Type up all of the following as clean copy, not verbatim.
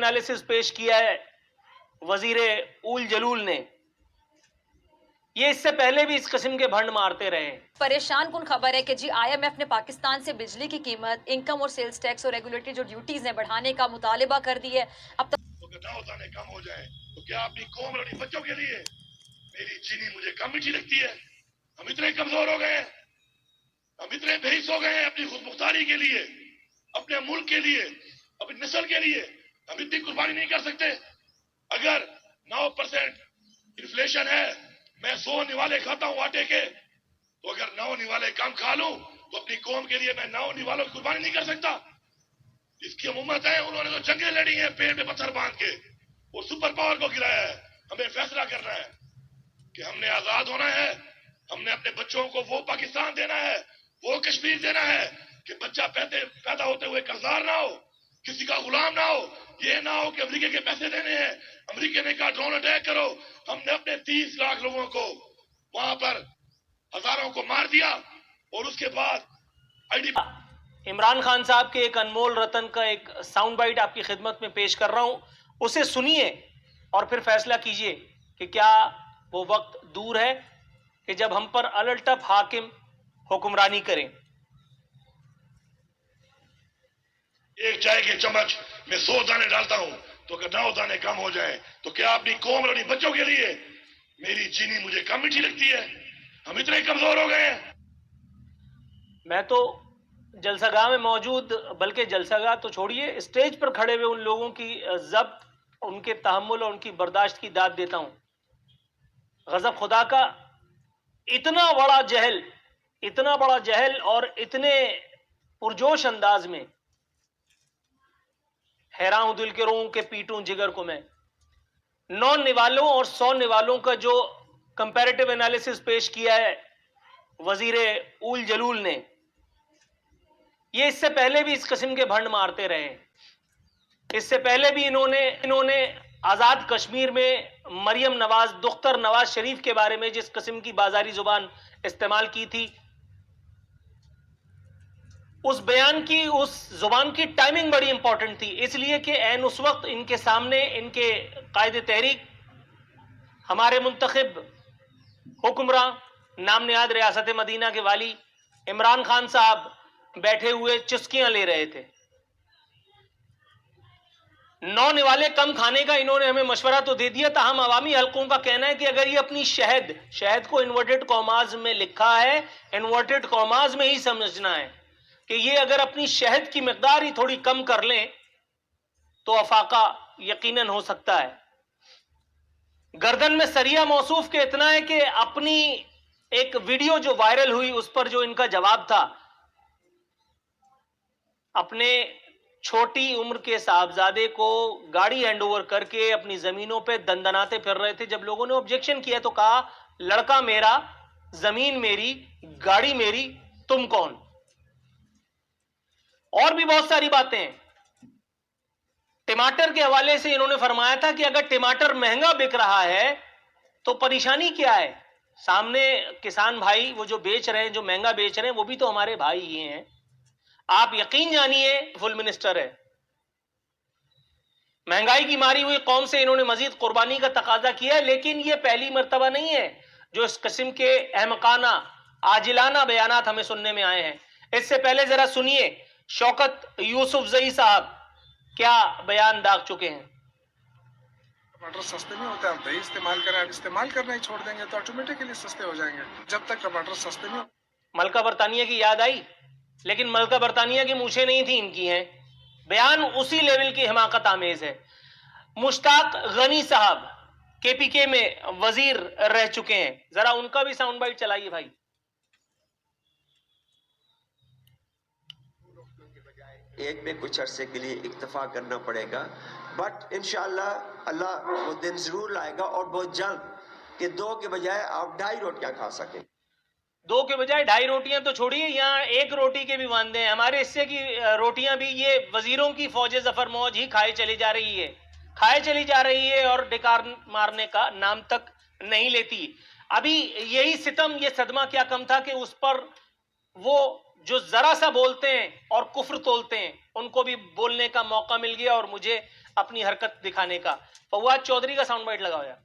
Analysis پیش کیا ہے وزیر اول جلول نے، یہ اس سے پہلے بھی اس قسم کے بھنڈ مارتے رہے۔ پریشان کن خبر ہے کہ IMF نے پاکستان سے بجلی کی قیمت، انکم اور سیلز ٹیکس اور ریگولیٹری جو ڈیوٹیز ہیں بڑھانے کا مطالبہ کر دی ہے۔ اب تک ہوتا کم ہو جائے تو کیا اپنی قوم اور اپنی بچوں کے لیے میری چینی مجھے کم میٹھی لگتی ہے؟ ہم اتنے کمزور ہو گئے ہیں، ہم اتنے بھیس ہو گئے ہیں اپنی خود مختاری کے لیے، اپنے ملک کے لیے، اپنی نسل کے لیے ہم اتنی قربانی نہیں کر سکتے؟ اگر 9% انفلیشن ہے، میں 100 نوالے کھاتا ہوں آٹے کے، تو اگر 9 نوالے کم کھا لوں تو اپنی قوم کے لیے میں 9 نوالوں کی قربانی نہیں کر سکتا؟ جس کی ہم امت ہے انہوں نے تو جنگیں لڑی ہیں پیڑ پہ پتھر باندھ کے، وہ سپر پاور کو گرایا ہے۔ ہمیں فیصلہ کرنا ہے کہ ہم نے آزاد ہونا ہے، ہم نے اپنے بچوں کو وہ پاکستان دینا ہے، وہ کشمیر دینا ہے کہ بچہ پیدا ہوتے ہوئے قرضدار نہ ہو، کسی کا غلام نہ ہو۔ یہ نہ ہو کہ امریکہ کے پیسے دینے ہیں، امریکہ نے کہا ڈرون اٹیک کرو، ہم نے اپنے 30 لاکھ لوگوں کو وہاں پر ہزاروں کو مار دیا، اور اس کے بعد عمران خان صاحب کے ایک انمول رتن کا ایک ساؤنڈ بائٹ آپ کی خدمت میں پیش کر رہا ہوں، اسے سنیے اور پھر فیصلہ کیجئے کہ کیا وہ وقت دور ہے کہ جب ہم پر الٹپ حاکم حکمرانی کریں۔ ایک چائے کے چمچ میں 100 دانے ڈالتا ہوں، تو اگر 9 دانے کم ہو جائیں تو کیا اپنی قوم اور اپنی بچوں کے لیے میری چینی مجھے کم میٹھی لگتی ہے؟ ہم اتنے کمزور ہو گئے ہیں۔ میں تو جلسہ گاہ میں موجود، بلکہ جلسہ گاہ تو چھوڑیے، اسٹیج پر کھڑے ہوئے ان لوگوں کی ضبط، ان کے تحمل اور ان کی برداشت کی داد دیتا ہوں۔ غضب خدا کا اتنا بڑا جہل اور اتنے پرجوش انداز میں، حیران ہوں دل کے روؤں کہ پیٹوں جگر کو میں۔ 9 نوالوں اور 100 نوالوں کا جو کمپیریٹیو انالیسس پیش کیا ہے وزیر اول جلول نے، یہ اس سے پہلے بھی اس قسم کے بھنڈ مارتے رہے۔ اس سے پہلے بھی انہوں نے آزاد کشمیر میں مریم نواز دختر نواز شریف کے بارے میں جس قسم کی بازاری زبان استعمال کی تھی، اس بیان کی، اس زبان کی ٹائمنگ بڑی امپورٹنٹ تھی، اس لیے کہ عین اس وقت ان کے سامنے ان کے قائد تحریک، ہمارے منتخب حکمراں، نام نہاد ریاست مدینہ کے والی عمران خان صاحب بیٹھے ہوئے چسکیاں لے رہے تھے۔ 9 نوالے کم کھانے کا انہوں نے ہمیں مشورہ تو دے دیا، تاہم عوامی حلقوں کا کہنا ہے کہ اگر یہ اپنی شہد کو انورٹڈ کاماز میں لکھا ہے، انورٹڈ کاماز میں ہی سمجھنا ہے کہ یہ اگر اپنی شہد کی مقدار ہی تھوڑی کم کر لیں تو افاقہ یقیناً ہو سکتا ہے۔ گردن میں سریہ موصوف کے اتنا ہے کہ اپنی ایک ویڈیو جو وائرل ہوئی اس پر جو ان کا جواب تھا، اپنے چھوٹی عمر کے صاحبزادے کو گاڑی ہینڈ اوور کر کے اپنی زمینوں پہ دندناتے پھر رہے تھے۔ جب لوگوں نے آبجیکشن کیا تو کہا لڑکا میرا، زمین میری، گاڑی میری، تم کون؟ اور بھی بہت ساری باتیں ہیں۔ ٹماٹر کے حوالے سے انہوں نے فرمایا تھا کہ اگر ٹماٹر مہنگا بک رہا ہے تو پریشانی کیا ہے؟ سامنے کسان بھائی وہ جو بیچ رہے ہیں، جو مہنگا بیچ رہے ہیں، وہ بھی تو ہمارے بھائی ہی ہیں۔ آپ یقین جانیے فل منسٹر ہے، مہنگائی کی ماری ہوئی قوم سے انہوں نے مزید قربانی کا تقاضا کیا ہے، لیکن یہ پہلی مرتبہ نہیں ہے جو اس قسم کے احمقانہ عاجلانہ بیانات ہمیں سننے میں آئے ہیں۔ اس سے پہلے ذرا سنیے شوکت یوسف زئی صاحب کیا بیان داغ چکے ہیں۔ ٹماٹر سستے نہیں ہوتے، آپ دہی استعمال کریں، آپ استعمال کرنا ہی چھوڑ دیں گے تو آٹومیٹکلی سستے ہو جائیں گے۔ جب تک ٹماٹر سستے نہیں ملکہ برطانیہ کی یاد آئی، لیکن ملکہ برطانیہ کی مونچھیں نہیں تھی، ان کی ہیں۔ بیان اسی لیول کی حماقت آمیز ہے۔ مشتاق غنی صاحب KPK میں وزیر رہ چکے ہیں، ذرا ان کا بھی ساؤنڈ بائٹ چلائیے بھائی۔ ایک میں کچھ عرصے کے لیے اکتفا کرنا پڑے گا، بٹ انشاءاللہ اللہ وہ دن ضرور لائے گا اور بہت جلد کہ 2 کے بجائے آپ 2.5 روٹیاں کھا سکیں۔ 2 کے بجائے 2.5 روٹیاں تو چھوڑیے، یہاں 1 روٹی کے بھی واندے ہیں۔ ہمارے حصے کی روٹیاں بھی یہ وزیروں کی فوج ظفر موج ہی کھائے چلی جا رہی ہے اور ڈکار مارنے کا نام تک نہیں لیتی۔ ابھی یہی ستم، یہ صدمہ کیا کم تھا کہ اس پر وہ جو ذرا سا بولتے ہیں اور کفر تولتے ہیں ان کو بھی بولنے کا موقع مل گیا، اور مجھے अपनी हरकत दिखाने का। फवाद चौधरी का साउंड बाइट लगाओ यार।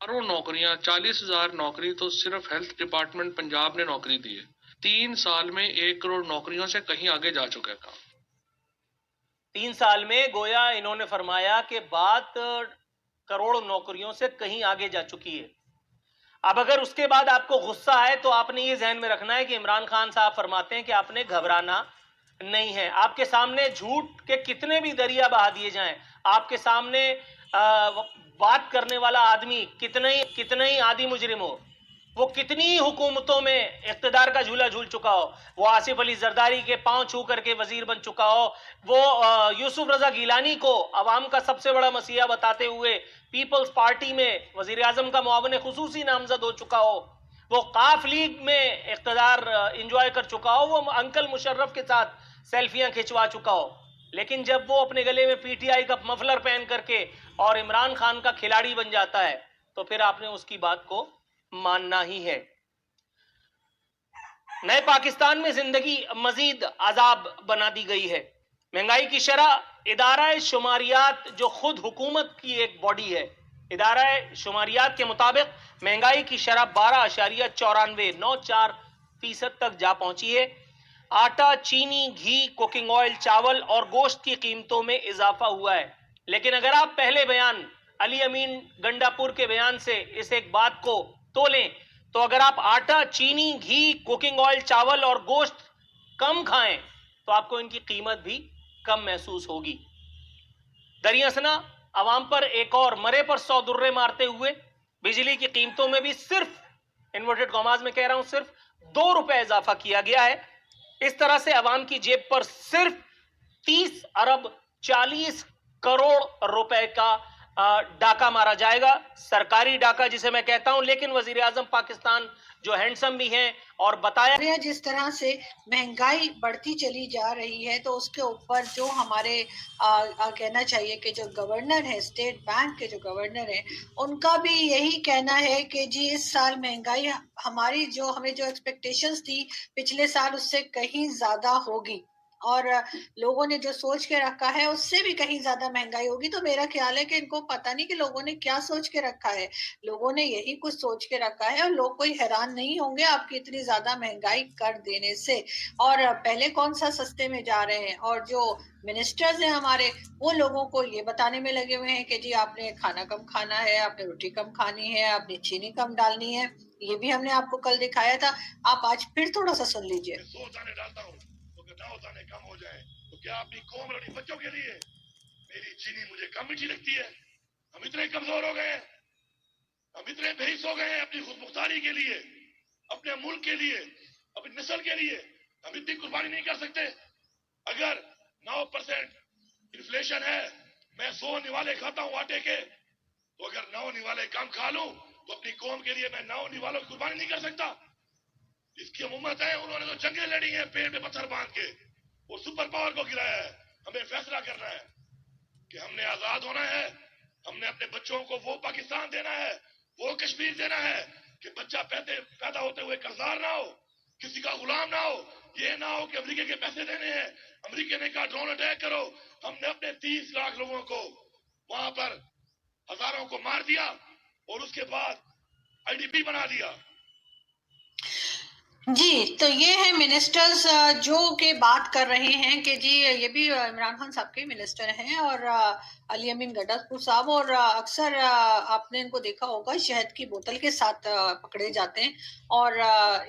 हजारों नौकरियां, 40,000 नौकरी तो सिर्फ हेल्थ डिपार्टमेंट पंजाब ने नौकरी दी है। 3 साल में 1 करोड़ नौकरियों से कहीं आगे जा चुका है काम। 3 साल में गोया इन्होंने फरमाया कि बात करोड़ नौकरियों से कहीं आगे जा चुकी है। अब अगर उसके बाद आपको गुस्सा है तो आपने ये ज़हन में रखना है कि इमरान खान साहब फरमाते हैं कि आपने घबराना नहीं है। आपके सामने झूठ के कितने भी दरिया बहा दिए जाएं, आपके सामने बात करने वाला आदमी कितना ही आदि मुजरिम हो, वो कितनी ही हुकूमतों में इख्तिदार का झूला झूल चुका हो, वो आसिफ अली जरदारी के पांव छू करके वजीर बन चुका हो, वो यूसुफ रजा गिलानी को अवाम का सबसे बड़ा मसीहा बताते हुए पीपल्स पार्टी में वजीर आजम का मुआवन खुसूसी नामजद हो चुका हो, वो काफ लीग में इख्तिदार इंजॉय कर चुका हो, वो अंकल मुशर्रफ के साथ सेल्फियां खिंचवा चुका हो, लेकिन जब वो अपने गले में पीटीआई का मफलर पहन करके और इमरान खान का खिलाड़ी बन जाता है तो फिर आपने उसकी बात को मानना ही है। नए पाकिस्तान में जिंदगी मजीद अजाब बना दी गई है। महंगाई की शरह, इदारा शुमारियात जो खुद हुकूमत की एक बॉडी है, इदारा शुमारियात के मुताबिक महंगाई की शरह 12.94% तक जा पहुंची है। आटा, चीनी, घी, कुकिंग ऑयल, चावल और गोश्त की कीमतों में इजाफा हुआ है। लेकिन अगर आप पहले बयान अली अमीन गंडापुर के बयान से इस एक बात को तोलें तो अगर आप आटा, चीनी, घी, कुकिंग ऑयल, चावल और गोश्त कम खाएं तो आपको इनकी कीमत भी कम महसूस होगी। दरियासना अवाम पर एक और मरे पर 100 दुर्रे मारते हुए बिजली की कीमतों में भी सिर्फ, इन्वर्टेड कॉमास में कह रहा हूं, सिर्फ 2 रुपए इजाफा किया गया है। इस तरह से अवाम की जेब पर सिर्फ 30 अरब 40 करोड़ रुपए का डाका मारा जाएगा, सरकारी डाका जिसे मैं कहता हूं। लेकिन वजीर आजम पाकिस्तान जो हैंडसम भी हैं और बताया जिस तरह से महंगाई बढ़ती चली जा रही है तो उसके ऊपर जो हमारे कहना चाहिए कि जो गवर्नर है, स्टेट बैंक के जो गवर्नर है, उनका भी यही कहना है कि जी इस साल महंगाई हमारी जो हमें जो एक्सपेक्टेशंस थी पिछले साल उससे कहीं ज्यादा होगी और लोगों ने जो सोच के रखा है उससे भी कहीं ज्यादा महंगाई होगी। तो मेरा ख्याल है कि इनको पता नहीं कि लोगों ने क्या सोच के रखा है, लोगों ने यही कुछ सोच के रखा है और लोग कोई हैरान नहीं होंगे आपकी इतनी ज्यादा महंगाई कर देने से। और पहले कौन सा सस्ते में जा रहे हैं, और जो मिनिस्टर्स हैं हमारे, वो लोगों को ये बताने में लगे हुए हैं कि जी आपने खाना कम खाना है, आपने रोटी कम खानी है, आपने चीनी कम डालनी है। ये भी हमने आपको कल दिखाया था, आप आज फिर थोड़ा सा सुन लीजिए। दाने कम हो जाए तो क्या अपनी कौम और अपने बच्चों के लिए मेरी चीनी मुझे कम मीठी लगती है? हम इतने कमजोर हो गए हैं, हम इतने बेहिस हो गए हैं अपनी खुद मुख्तारी के लिए, अपने मुल्क के लिए, अपनी नस्ल के लिए हम इतनी कुर्बानी नहीं कर सकते? अगर 9% इन्फ्लेशन है, मैं 100 निवाले खाता हूं आटे के, तो अगर 9 निवाले कम खा लूं तो अपनी कौम के लिए मैं 9 निवालों की कुर्बानी नहीं कर सकता? इसकी उम्मत है, उन्होंने तो जंगें लड़ी हैं पेड़ में पत्थर बांध के और सुपर पावर को गिराया है। हमें फैसला करना है कि हमने आजाद होना है, हमने अपने बच्चों को वो पाकिस्तान देना है, वो कश्मीर देना है कि बच्चा पैदा होते हुए कर्जदार ना हो, किसी का गुलाम ना हो। ये ना हो कि अमेरिका के पैसे देने हैं, अमेरिका ने कहा ड्रोन अटैक करो, हमने अपने 30 लाख लोगों को वहां पर हजारों को मार दिया और उसके बाद आईडीपी बना दिया। जी, तो ये है मिनिस्टर्स जो के बात कर रहे हैं कि जी ये भी इमरान खान साहब के मिनिस्टर हैं और अली अमीन गंडापुर साहब, और अक्सर आपने इनको देखा होगा शहद की बोतल के साथ पकड़े जाते हैं और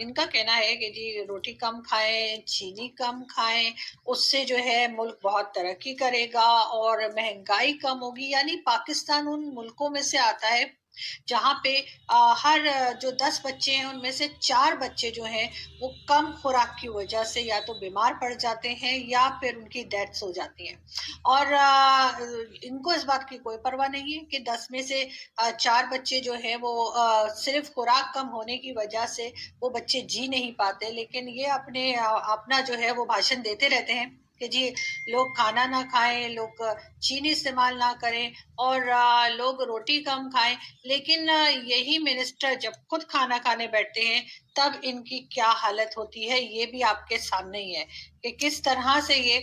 इनका कहना है कि जी रोटी कम खाएं, चीनी कम खाएं, उससे जो है मुल्क बहुत तरक्की करेगा और महंगाई कम होगी। यानी पाकिस्तान उन मुल्कों में से आता है जहाँ पे हर जो 10 बच्चे हैं उनमें से 4 बच्चे जो हैं वो कम खुराक की वजह से या तो बीमार पड़ जाते हैं या फिर उनकी डेथ्स हो जाती हैं। और इनको इस बात की कोई परवाह नहीं है कि 10 में से 4 बच्चे जो हैं वो सिर्फ खुराक कम होने की वजह से वो बच्चे जी नहीं पाते, लेकिन ये अपना जो है वो भाषण देते रहते हैं कि जी लोग खाना ना खाएं, लोग चीनी इस्तेमाल ना करें और लोग रोटी कम खाएं, लेकिन यही मिनिस्टर जब खुद खाना खाने बैठते हैं तब इनकी क्या हालत होती है ये भी आपके सामने ही है कि किस तरह से ये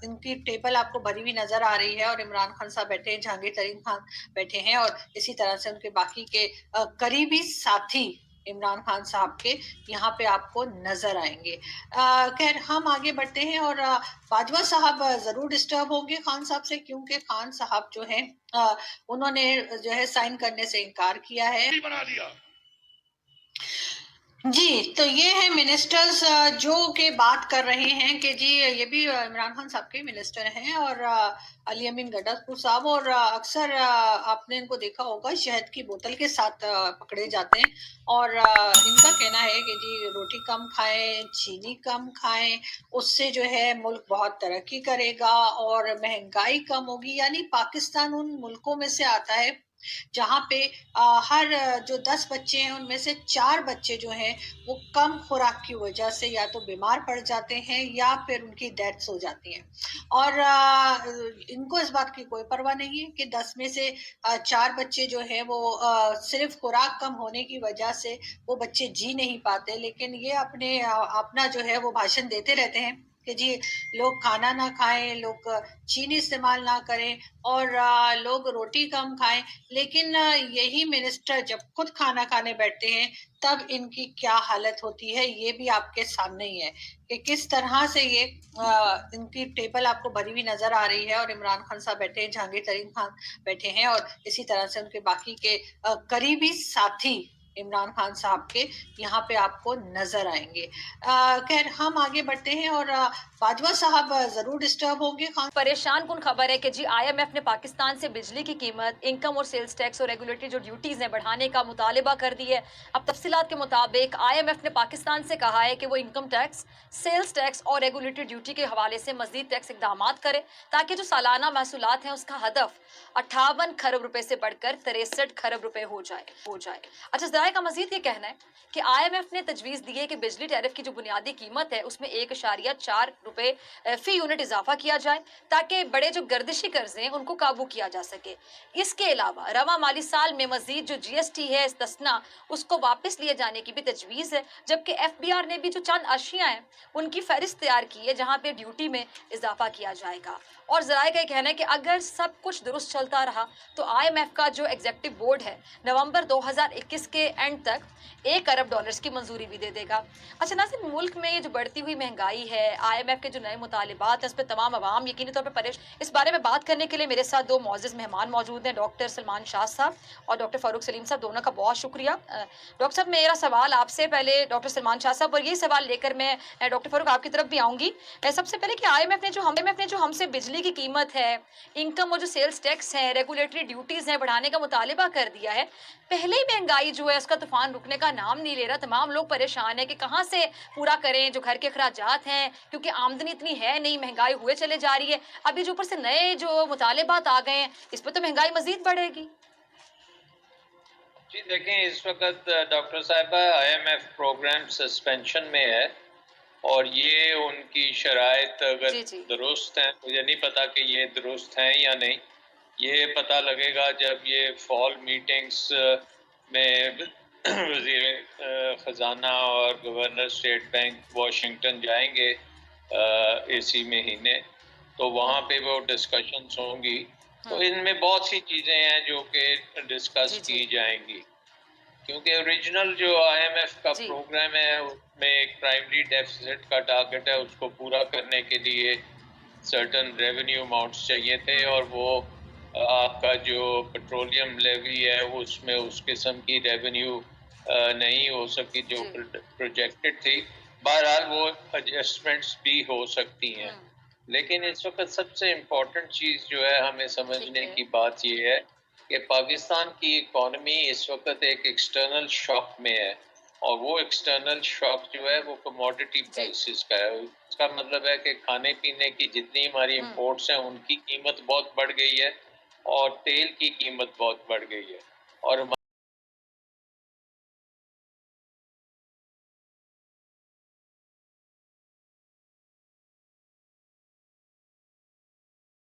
इनकी टेबल आपको भरी हुई नजर आ रही है और इमरान खान साहब बैठे हैं, जहांगीर तरीन खान बैठे हैं और इसी तरह से उनके बाकी के करीबी साथी इमरान खान साहब के यहाँ पे आपको नजर आएंगे। खैर हम आगे बढ़ते हैं और बाजवा साहब जरूर डिस्टर्ब होंगे खान साहब से, क्योंकि खान साहब जो है उन्होंने जो है साइन करने से इनकार किया है। बना दिया। जी, तो ये है मिनिस्टर्स जो के बात कर रहे हैं कि जी ये भी इमरान खान साहब के मिनिस्टर हैं और अली अमीन गड्डापुर साहब, और अक्सर आपने इनको देखा होगा शहद की बोतल के साथ पकड़े जाते हैं और इनका कहना है कि जी रोटी कम खाएं, चीनी कम खाएं, उससे जो है मुल्क बहुत तरक्की करेगा और महंगाई कम होगी। यानी पाकिस्तान उन मुल्कों में से आता है जहाँ पे हर जो 10 बच्चे हैं उनमें से 4 बच्चे जो हैं वो कम खुराक की वजह से या तो बीमार पड़ जाते हैं या फिर उनकी डेथ्स हो जाती हैं। और इनको इस बात की कोई परवाह नहीं है कि 10 में से 4 बच्चे जो हैं वो सिर्फ खुराक कम होने की वजह से वो बच्चे जी नहीं पाते, लेकिन ये अपना जो है वो भाषण देते रहते हैं कि जी लोग खाना ना खाएं, लोग चीनी इस्तेमाल ना करें और लोग रोटी कम खाएं, लेकिन यही मिनिस्टर जब खुद खाना खाने बैठते हैं तब इनकी क्या हालत होती है ये भी आपके सामने ही है कि किस तरह से ये इनकी टेबल आपको भरी हुई नजर आ रही है और इमरान खान साहब बैठे हैं, जहांगीर तरीन खान बैठे हैं और इसी तरह से उनके बाकी के करीबी साथी इमरान खान साहब के यहाँ पे आपको नजर आएंगे। खैर हम आगे बढ़ते हैं और बाजवा साहब जरूर डिस्टर्ब होंगे खान। परेशान कुन खबर है कि जी आईएमएफ ने पाकिस्तान से बिजली की कीमत, इनकम और सेल्स टैक्स और रेगुलेटरी जो ड्यूटीज हैं बढ़ाने का मुतालिबा कर दी है। अब तफसीलात के मुताबिक आईएमएफ ने पाकिस्तान से कहा है कि वो इनकम टैक्स, सेल्स टैक्स और रेगुलेटरी ड्यूटी के हवाले से मजीद टैक्स इकदाम करे ताकि जो सालाना महसूलात हैं उसका हदफ 58 खरब रुपए से बढ़कर 63 खरब रुपए हो जाए। अच्छा, ज़राए का मजीद ये कहना है कि आईएमएफ ने तजवीज़ दी है कि बिजली टैरिफ की जो बुनियादी कीमत है उसमें 1.4 रुपए फी यूनिट इजाफा किया जाए ताकि बड़े जो गर्दिशी कर्जे हैं उनको काबू किया जा सके। इसके अलावा रवा माली साल में मजीद जो जीएसटी है इस्तना उसको वापस लिए जाने की भी तजवीज़ है, जबकि एफबीआर ने भी जो चंद अशियाँ हैं उनकी फहरिस्त तैयार की है जहाँ पे ड्यूटी में इजाफा किया जाएगा। और ज़राए का कहना है कि अगर सब कुछ दुरुस्त चलता रहा तो आईएमएफ का जो एग्जीक्यूटिव बोर्ड है नवंबर 2021 के एंड तक $1 अरब की मंजूरी भी दे देगा। अच्छा नाज़रीन, मुल्क में ये जो बढ़ती हुई महंगाई है, आईएमएफ के जो नए मुतालिबात हैं उस पर तमाम अवाम यकीनी तौर पर परेशान। इस बारे में बात करने के लिए मेरे साथ 2 मौजूद मेहमान मौजूद हैं, डॉक्टर सलमान शाह साहब और डॉक्टर फारूक सलीम साहब। दोनों का बहुत शुक्रिया। डॉक्टर साहब, मेरा सवाल आपसे पहले डॉक्टर सलमान शाह साहब, और यही सवाल लेकर मैं डॉक्टर फारूक आपकी तरफ भी आऊँगी। सबसे पहले कि आईएमएफ ने जो हमसे बिजली की कीमत है, इनकम और जो सेल्स टैक्स है, रेगुलेटरी ड्यूटीज़ हैं बढ़ाने का मुतालिबा कर दिया है, पहले ही महंगाई जो है उसका तूफान रुकने का नाम नहीं ले रहा। तमाम लोग परेशान हैं कि कहाँ से पूरा करें जो घर के अखराजात हैं, क्योंकि आमदनी इतनी है नहीं, महंगाई हुए चले जा रही है। अभी जो ऊपर से नए जो मुतालिबात आ गए हैं इस पर तो महंगाई मजीद बढ़ेगी। जी देखें, इस वक्त डॉक्टर साहिबा आईएमएफ प्रोग्राम सस्पेंशन में है और ये उनकी शराइत अगर दुरुस्त हैं, मुझे नहीं पता कि ये दुरुस्त हैं या नहीं, ये पता लगेगा जब ये फॉल मीटिंग्स में वज़ीर ख़जाना और गवर्नर स्टेट बैंक वाशिंगटन जाएंगे इसी महीने, तो वहाँ पे वो डिस्कशंस होंगी। तो इनमें बहुत सी चीज़ें हैं जो कि डिस्कस की जाएंगी, क्योंकि ओरिजिनल जो आईएमएफ का प्रोग्राम है उसमें एक प्राइमरी डेफिसिट का टारगेट है, उसको पूरा करने के लिए सर्टन रेवेन्यू अमाउंट्स चाहिए थे और वो आपका जो पेट्रोलियम लेवी है उसमें उस किस्म की रेवेन्यू नहीं हो सकी जो प्रोजेक्टेड थी। बहरहाल वो एडजस्टमेंट्स भी हो सकती हैं, लेकिन इस वक्त सबसे इम्पोर्टेंट चीज़ जो है हमें समझने की बात ये है कि पाकिस्तान की इकॉनमी इस वक्त एक एक्सटर्नल शॉक में है और वो एक्सटर्नल शॉक जो है वो कमोडिटी प्राइसेस का है। इसका मतलब है कि खाने पीने की जितनी हमारी इंपोर्ट्स हैं उनकी कीमत बहुत बढ़ गई है और तेल की कीमत बहुत बढ़ गई है और